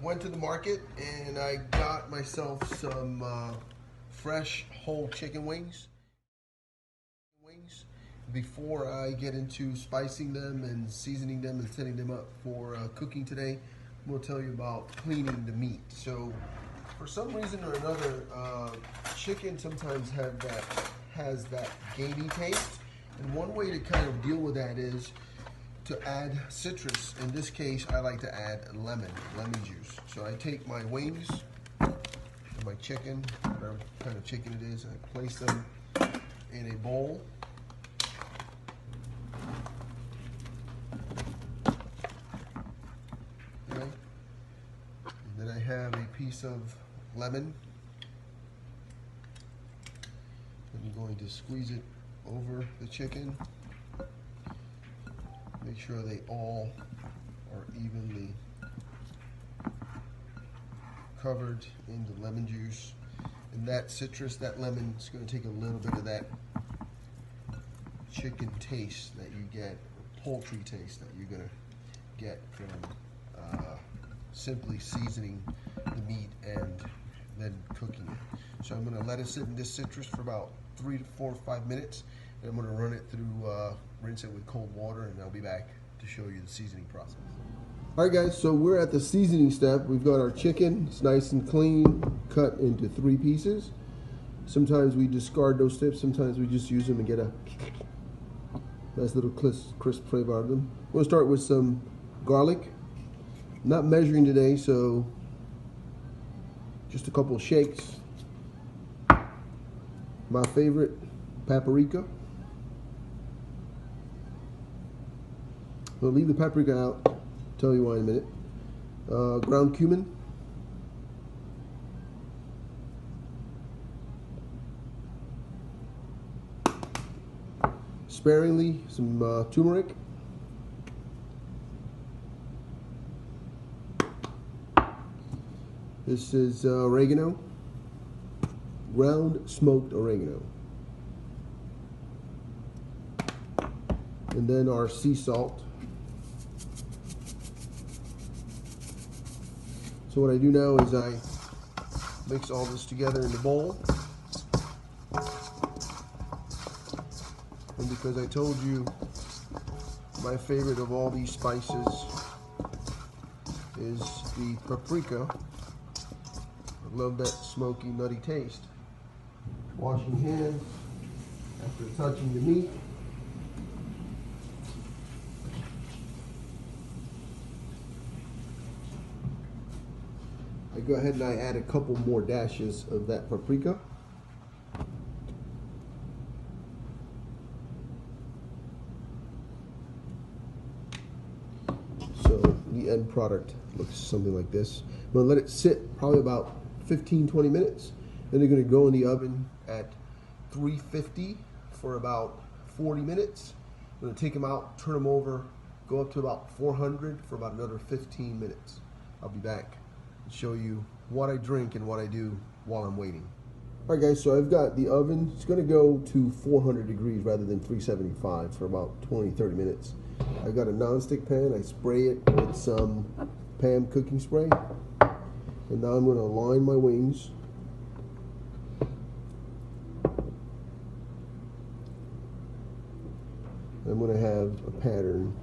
went to the market and I got myself some fresh whole chicken wings. Before I get into spicing them and seasoning them and setting them up for cooking today, I'm going to tell you about cleaning the meat. So for some reason or another, chicken sometimes has that gamey taste. And one way to kind of deal with that is to add citrus. In this case, I like to add lemon juice. So I take my wings, my chicken, whatever kind of chicken it is, I place them in a bowl. Okay. And then I have a piece of lemon. And I'm going to squeeze it over the chicken. Make sure they all are evenly covered in the lemon juice. And that citrus, that lemon, is going to take a little bit of that chicken taste that you get, or poultry taste that you're going to get from simply seasoning the meat and then cooking it. So I'm going to let it sit in this citrus for about 3 to 4 or 5 minutes. And I'm going to run it through, rinse it with cold water, and I'll be back to show you the seasoning process. All right, guys, so we're at the seasoning step. We've got our chicken. It's nice and clean, cut into 3 pieces. Sometimes we discard those tips. Sometimes we just use them and get a nice little crisp flavor out of them. We'll start with some garlic. Not measuring today, so just a couple of shakes. My favorite, paprika. We'll leave the paprika out. Tell you why in a minute. Ground cumin. Sparingly, some turmeric. This is oregano. Ground smoked oregano. And then our sea salt. So what I do now is I mix all this together in the bowl. And because I told you my favorite of all these spices is the paprika, I love that smoky, nutty taste. Washing hands after touching the meat. I go ahead and I add a couple more dashes of that paprika. So the end product looks something like this. I'm going to let it sit probably about 15-20 minutes. Then they're going to go in the oven at 350 for about 40 minutes. I'm going to take them out, turn them over, go up to about 400 for about another 15 minutes. I'll be back. Show you what I drink and what I do while I'm waiting. All right, guys, so I've got the oven. It's going to go to 400 degrees rather than 375 for about 20-30 minutes. I've got a non-stick pan. I spray it with some Pam cooking spray. And now I'm going to line my wings. I'm going to have a pattern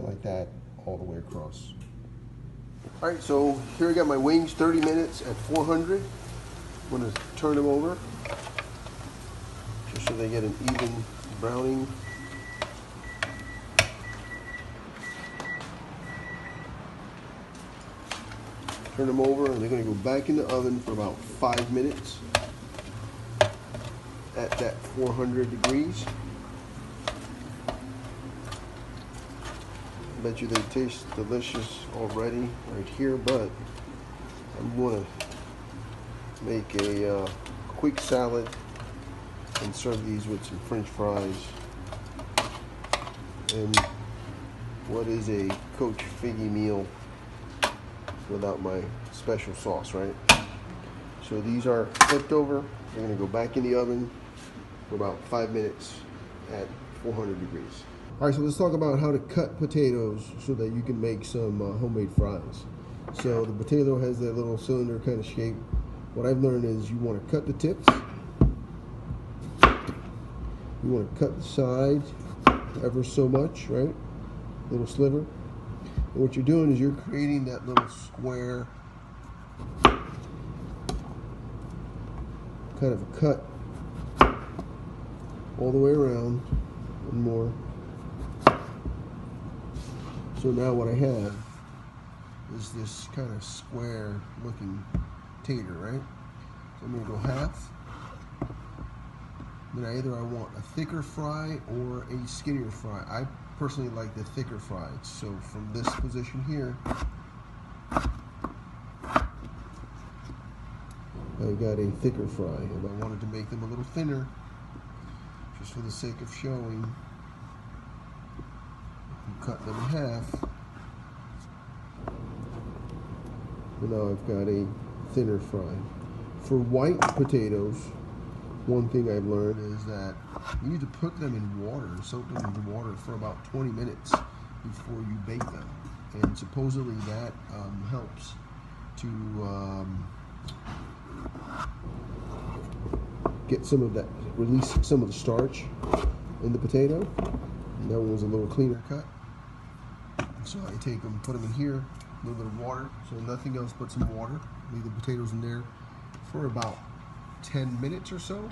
like that all the way across. All right, so here I got my wings, 30 minutes at 400. I'm going to turn them over just so they get an even browning. Turn them over and they're going to go back in the oven for about 5 minutes at that 400 degrees. Bet you they taste delicious already right here, but I'm going to make a quick salad and serve these with some French fries and what is a Coach Figgy meal without my special sauce, right? So these are flipped over. They're going to go back in the oven for about 5 minutes at 400 degrees. All right, so let's talk about how to cut potatoes so that you can make some homemade fries. So the potato has that little cylinder kind of shape. What I've learned is you want to cut the tips. You want to cut the sides ever so much, right? Little sliver. And what you're doing is you're creating that little square kind of a cut all the way around and more. So now what I have is this kind of square looking tater, right? So I'm going to go half. Then either I want a thicker fry or a skinnier fry. I personally like the thicker fry. So from this position here, I got a thicker fry. If I wanted to make them a little thinner, just for the sake of showing, cut them in half. And now I've got a thinner fry. For white potatoes, one thing I've learned is that you need to put them in water, soak them in water for about 20 minutes before you bake them. And supposedly that helps to get some of that, release some of the starch in the potato. And that one was a little cleaner cut. So I take them, put them in here, a little bit of water, so nothing else but some water. Leave the potatoes in there for about 10 minutes or so.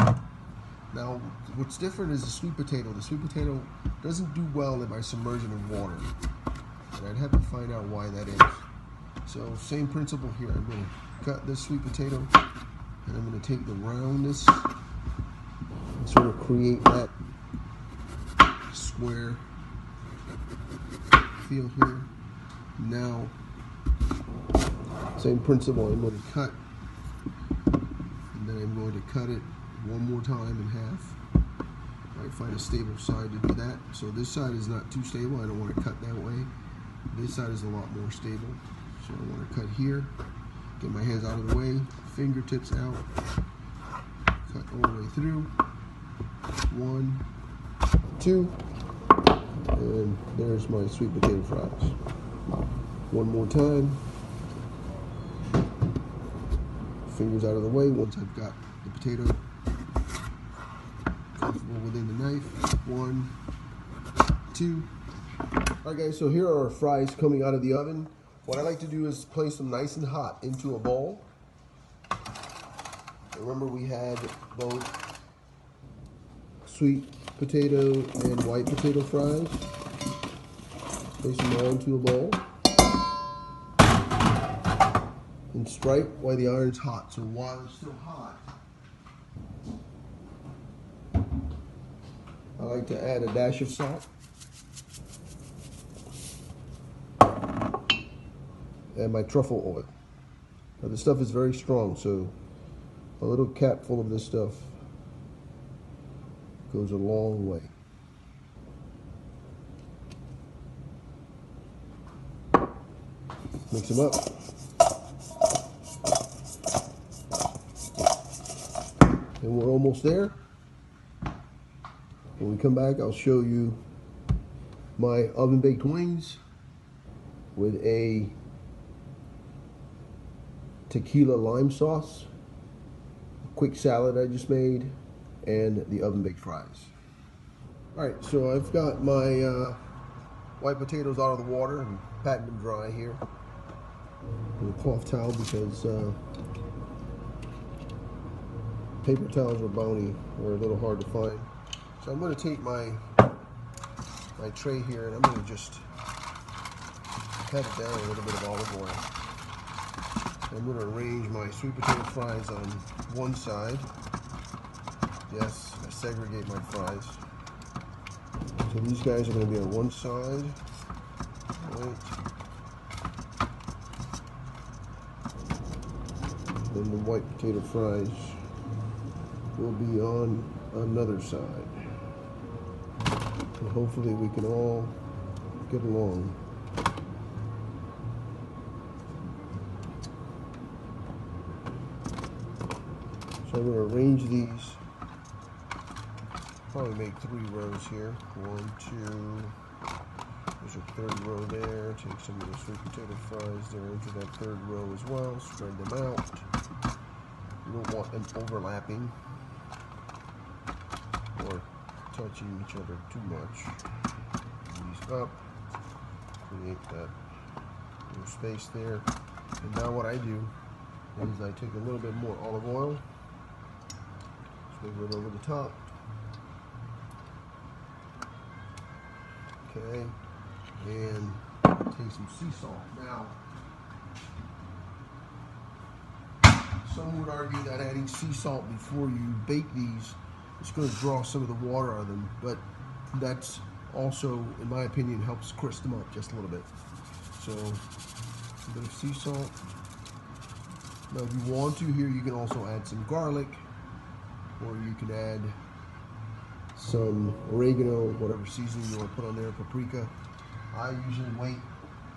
Now, what's different is the sweet potato. The sweet potato doesn't do well if I submerge it in water. And I'd have to find out why that is. So, same principle here. I'm going to cut this sweet potato, and I'm going to take the roundness and sort of create that square feel here. Now, same principle. I'm going to cut, and then I'm going to cut it one more time in half. I find a stable side to do that. So this side is not too stable. I don't want to cut that way. This side is a lot more stable. So I want to cut here, get my hands out of the way, fingertips out, cut all the way through. 1, 2, and there's my sweet potato fries. One more time. Fingers out of the way once I've got the potato comfortable within the knife. 1, 2. Alright guys, so here are our fries coming out of the oven. What I like to do is place them nice and hot into a bowl. Remember we had both sweet potato and white potato fries. Place them all into a bowl. And stripe while the iron's hot. So while it's still hot, I like to add a dash of salt. And my truffle oil. Now this stuff is very strong, so a little cap full of this stuff goes a long way. Mix them up. And we're almost there. When we come back, I'll show you my oven baked wings with a tequila lime sauce, a quick salad I just made, and the oven baked fries. Alright, so I've got my white potatoes out of the water and patting them dry here with a cloth towel because paper towels are bony or a little hard to find. So I'm going to take my tray here and I'm going to just pat it down a little bit of olive oil. I'm going to arrange my sweet potato fries on one side. Yes, I segregate my fries. So these guys are going to be on one side. Right. Then the white potato fries will be on another side. And hopefully we can all get along. So I'm going to arrange these Probably make 3 rows here. 1, 2. There's a 3rd row there. Take some of the sweet potato fries there into that 3rd row as well. Spread them out. You don't want them overlapping or touching each other too much. These up. Create that little space there. And now what I do is I take a little bit more olive oil. Sprinkle it over the top. Okay, and take some sea salt. Now, some would argue that adding sea salt before you bake these is going to draw some of the water out of them, but that's also, in my opinion, helps crisp them up just a little bit. So, a bit of sea salt. Now, if you want to here, you can also add some garlic, or you can add some oregano, whatever seasoning you want to put on there, paprika. I usually wait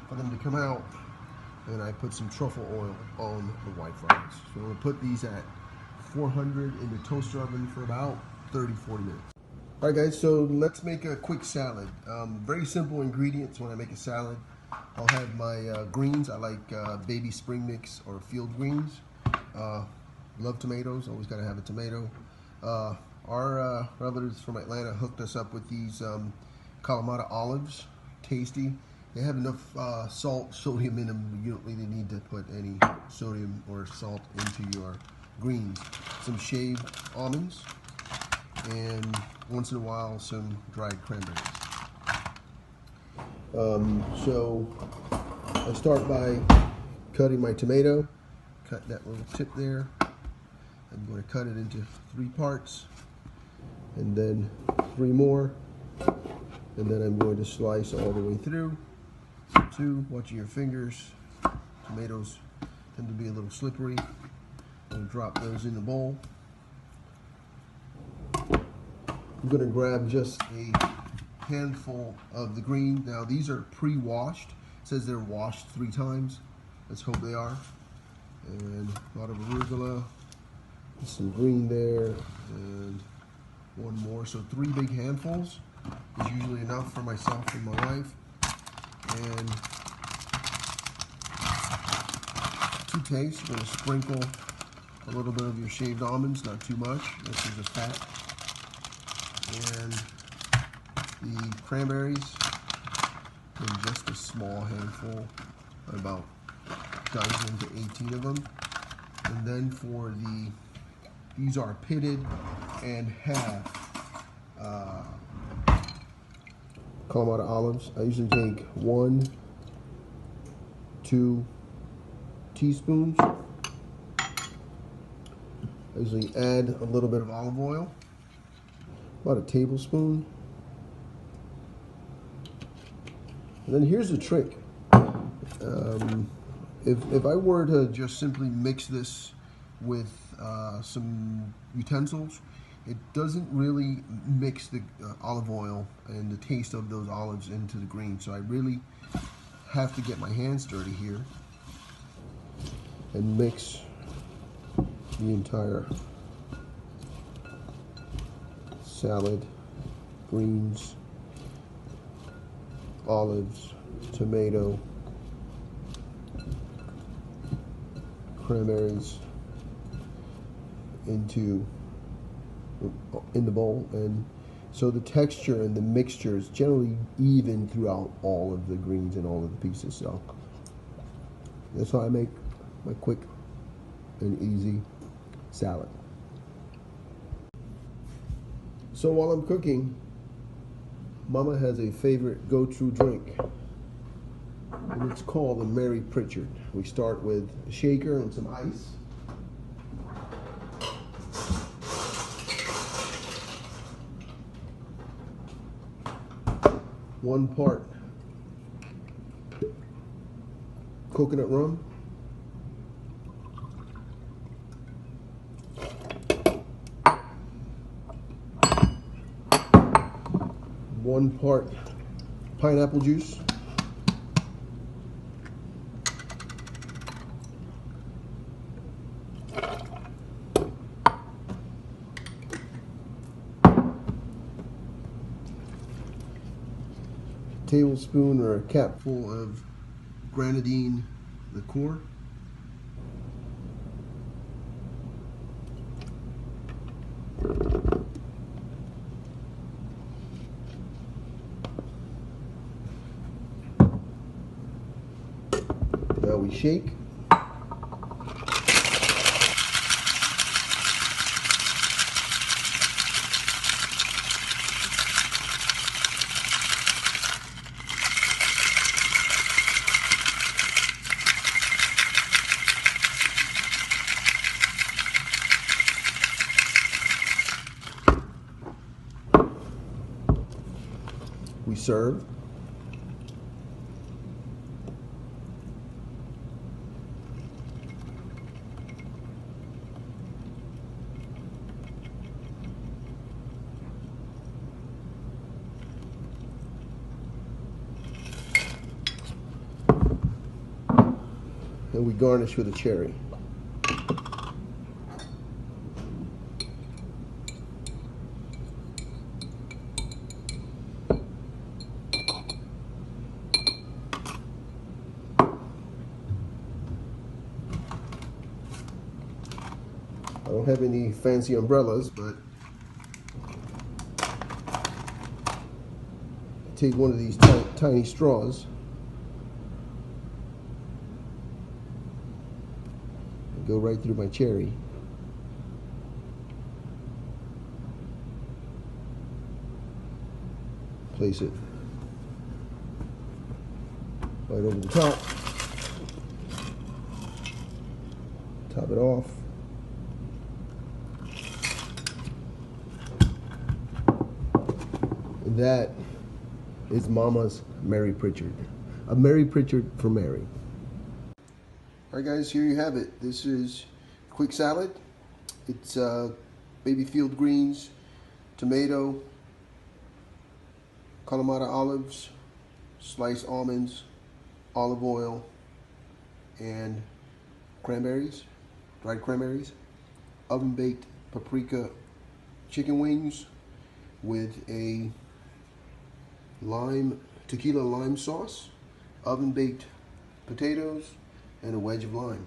for them to come out, and I put some truffle oil on the white fries. So I'm going to put these at 400 in the toaster oven for about 30-40 minutes. All right, guys, so let's make a quick salad. Very simple ingredients when I make a salad. I'll have my greens. I like baby spring mix or field greens. Love tomatoes, always got to have a tomato. Our relatives from Atlanta hooked us up with these Kalamata olives. Tasty. They have enough salt, sodium in them. You don't really need to put any sodium or salt into your greens. Some shaved almonds, and once in a while some dried cranberries. So I start by cutting my tomato. Cut that little tip there. I'm going to cut it into 3 parts, and then 3 more, and then I'm going to slice all the way through. 2, watching your fingers. Tomatoes tend to be a little slippery. I'm going to drop those in the bowl. I'm going to grab just a handful of the green. Now these are pre-washed. It says they're washed 3 times. Let's hope they are. And a lot of arugula. Some green there, and 1 more. So 3 big handfuls is usually enough for myself and my wife. And to taste, you're going to sprinkle a little bit of your shaved almonds, not too much. This is just fat. And the cranberries, in just a small handful, about a dozen to 18 of them. And then for these are pitted and have Kalamata olives. I usually take 1, 2 teaspoons. I usually add a little bit of olive oil, about a tablespoon. And then here's the trick. If I were to just simply mix this with some utensils, it doesn't really mix the olive oil and the taste of those olives into the green. So I really have to get my hands dirty here and mix the entire salad, greens, olives, tomato, cranberries in the bowl, and so the texture and the mixture is generally even throughout all of the greens and all of the pieces. So that's how I make my quick and easy salad. So while I'm cooking, Mama has a favorite go-to drink, and it's called the Mary Pritchard. We start with a shaker and some ice. One part coconut rum, one part pineapple juice, tablespoon or a capful of grenadine liqueur. Now we shake. We serve. And we garnish with a cherry. I don't have any fancy umbrellas, but take one of these tiny straws and go right through my cherry. Place it right over the top. Top it off. And that is Mama's Mary Pritchard. A Mary Pritchard for Mary. Alright guys, here you have it. This is quick salad. It's baby field greens, tomato, Kalamata olives, sliced almonds, olive oil, and cranberries, dried cranberries, oven baked paprika chicken wings with a tequila lime sauce, oven baked potatoes, and a wedge of lime.